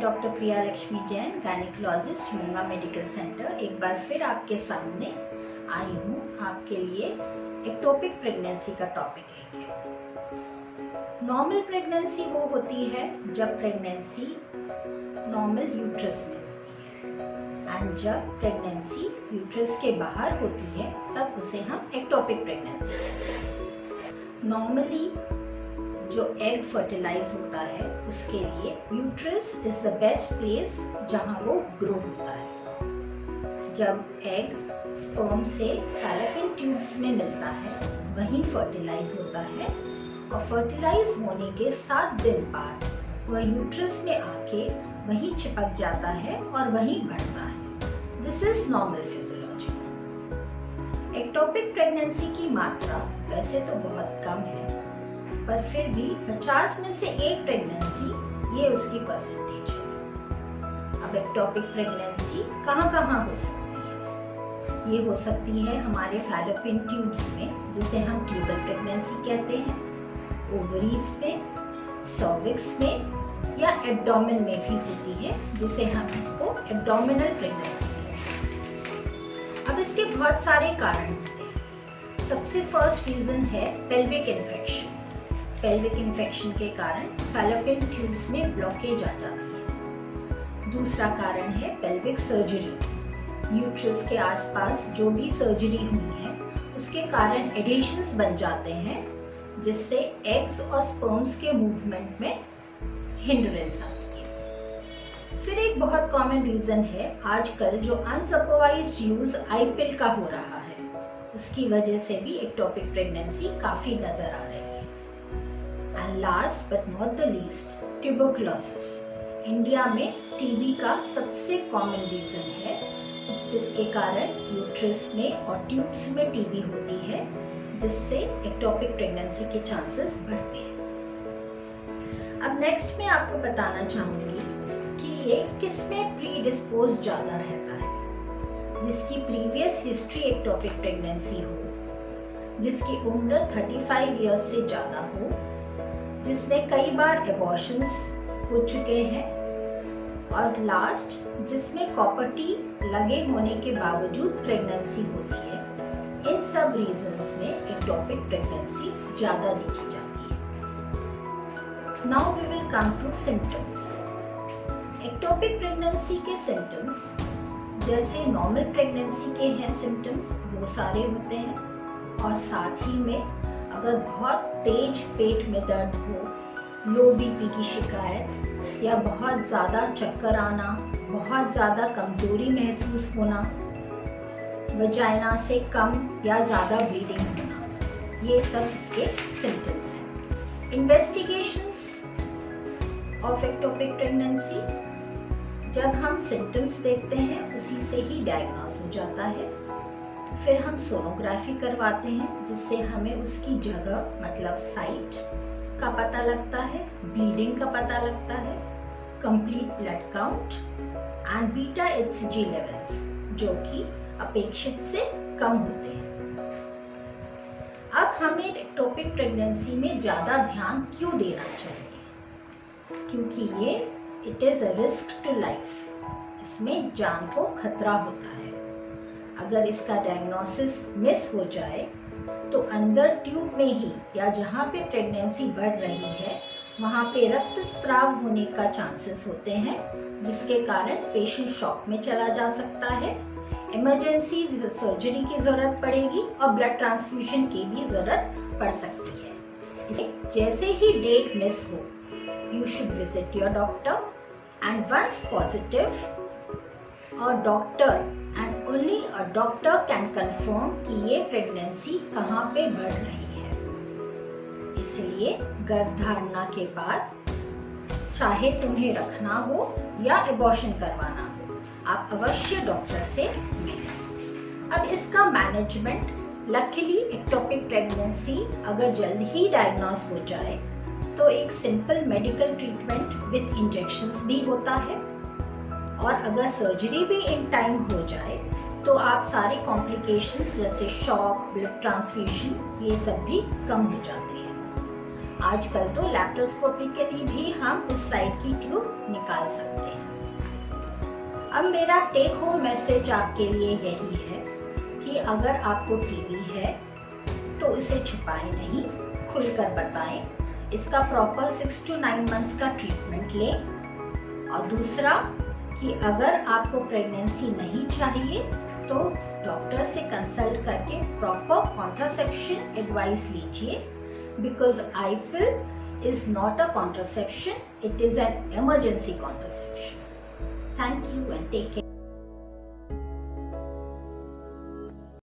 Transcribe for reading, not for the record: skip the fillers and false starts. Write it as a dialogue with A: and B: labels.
A: Doctor प्रिया Lakshmi Jain, gynaecologist, मूंगा medical centre, एक बार फिर आपके सामने आई हूँ आपके लिए एक्टोपिक प्रेगनेंसी का टॉपिक लेके। नॉर्मल प्रेगनेंसी वो होती है जब प्रेगनेंसी नॉर्मल यूट्रस में होती है, एंड जब प्रेगनेंसी यूट्रस के बाहर होती है तब उसे हम एक्टोपिक प्रेगनेंसी कहते हैं। नॉर्मली जो एग फर्टिलाइज होता है उसके लिए uterus is the best place जहां वो ग्रो होता है। जब एग स्पर्म से फैलोपियन ट्यूब्स में मिलता है वहीं फर्टिलाइज होता है, और फर्टिलाइज होने के 7 दिन बाद वह यूट्रस में आके वहीं चिपक जाता है और वहीं बढ़ता है। This is normal physiology. Ectopic pregnancy की मात्रा वैसे तो बहुत कम है, पर फिर भी 50 में से एक प्रेगनेंसी ये उसकी परसेंटेज है। अब एक्टोपिक प्रेगनेंसी कहाँ हो सकती है? ये हो सकती है हमारे फैलोपियन ट्यूब्स में, जिसे हम ट्यूबल प्रेगनेंसी कहते हैं, ओवरीज में, सर्विक्स में, या एब्डोमेन में भी होती है, जिसे हम उसको एब्डोमिनल प्रेगनेंसी कहते हैं। अब इसके बहुत सारे कारण होते हैं। सबसे फर्स्ट रीजन है पेल्विक इन्फेक्शन। पेल्विक इन्फेक्शन के कारण फैलोपियन ट्यूब्स में ब्लॉकेज आ जाती है। दूसरा कारण है पेल्विक सर्जरीज। यूट्रस के आसपास जो भी सर्जरी हुई है उसके कारण एडिशंस बन जाते हैं, जिससे एग्स और स्पर्म्स के मूवमेंट में हिंड्रेंस आती है। फिर एक बहुत कॉमन रीजन है आजकल जो अनसुपरवाइज्ड यूज आई पिल का हो रहा है, उसकी वजह से भी एक्टोपिक प्रेगनेंसी काफी नजर आ रही है। And last but not the least, tuberculosis. India में टीबी का सबसे कॉमन रीजन है, जिसके कारण यूट्रस में और ट्यूब्स में टीबी होती है, जिससे एक्टोपिक प्रेगनेंसी के चांसेस बढ़ते हैं। अब नेक्स्ट मैं आपको बताना चाहूंगी कि ये किस में प्री डिस्पोज ज्यादा रहता है। जिसकी प्रीवियस हिस्ट्री एक्टोपिक प्रेगनेंसी हो, जिसकी उम्र 35 इयर्स से ज्यादा हो, जिसने कई बार एबॉर्शंस हो चुके हैं, और लास्ट जिसमें कॉपर टी लगे होने के बावजूद प्रेगनेंसी होती है। इन सब रीजंस में एक्टोपिक प्रेगनेंसी ज्यादा देखी जाती है। Now we will come to symptoms. Ectopic pregnancy के सिम्टम्स जैसे नॉर्मल प्रेगनेंसी के हैं सिम्टम्स वो सारे होते हैं, और साथ ही में अगर बहुत तेज पेट में दर्द हो, लो बीपी की शिकायत, या बहुत ज़्यादा चक्कर आना, बहुत ज़्यादा कमज़ोरी महसूस होना, वजाइना से कम या ज़्यादा ब्लीडिंग होना, ये सब इसके सिम्टम्स हैं। इन्वेस्टिगेशंस ऑफ एक्टोपिक प्रेगनेंसी, जब हम सिम्टम्स देखते हैं उसी से ही डायग्नोस हो जाता है। फिर हम सोनोग्राफी करवाते हैं, जिससे हमें उसकी जगह मतलब साइट का पता लगता है, ब्लीडिंग का पता लगता है, complete blood count and beta HCG levels, जो कि अपेक्षित से कम होते हैं। अब हमें एक्टोपिक प्रेगनेंसी में ज्यादा ध्यान क्यों देना चाहिए? क्योंकि ये it is a risk to life, इसमें जान को खतरा होता है। अगर इसका डायग्नोसिस मिस हो जाए तो अंदर ट्यूब में ही या जहाँ पे प्रेगनेंसी बढ़ रही है वहाँ पे रक्त स्राव होने का चांसेस होते हैं, जिसके कारण पेशेंट शॉक में चला जा सकता है, इमरजेंसी सर्जरी की जरूरत पड़ेगी और ब्लड ट्रांसफ्यूजन की भी जरूरत पड़ सकती है। जैसे ही डेट मिस हो, you should visit your doctor, and once positive, और doctor and only a doctor can confirm कि ये प्रेगनेंसी कहाँ पे बढ़ रही है। इसलिए गर्भधारणा के बाद चाहे तुम्हें रखना हो या एबॉर्शन करवाना हो, आप अवश्य डॉक्टर से मिलें। अब इसका मैनेजमेंट, लकीली एक्टोपिक प्रेगनेंसी अगर जल्द ही डायग्नोस हो जाए तो एक simple medical treatment with injections भी होता है, और अगर सर्जरी भी इन टाइम हो जाए तो आप सारे कॉम्प्लिकेशंस जैसे शॉक, ब्लड ट्रांसफ्यूजन, ये सब भी कम हो जाते हैं। आजकल तो लैप्रोस्कोपिकली भी हम उस साइड की ट्यूब निकाल सकते हैं। अब मेरा टेक होम मैसेज आपके लिए यही है कि अगर आपको टीबी है तो इसे छुपाएं नहीं, खुलकर बताएं। इसका प्रॉपर 6 to 9 मंथ्स का ट्रीटमेंट लें। और दूसरा कि अगर आपको प्रेगनेंसी नहीं चाहिए तो डॉक्टर से कंसल्ट करके प्रॉपर कॉन्ट्रासेप्शन एडवाइस लीजिए, because IVF is not a contraception, it is an emergency contraception. Thank you and take care.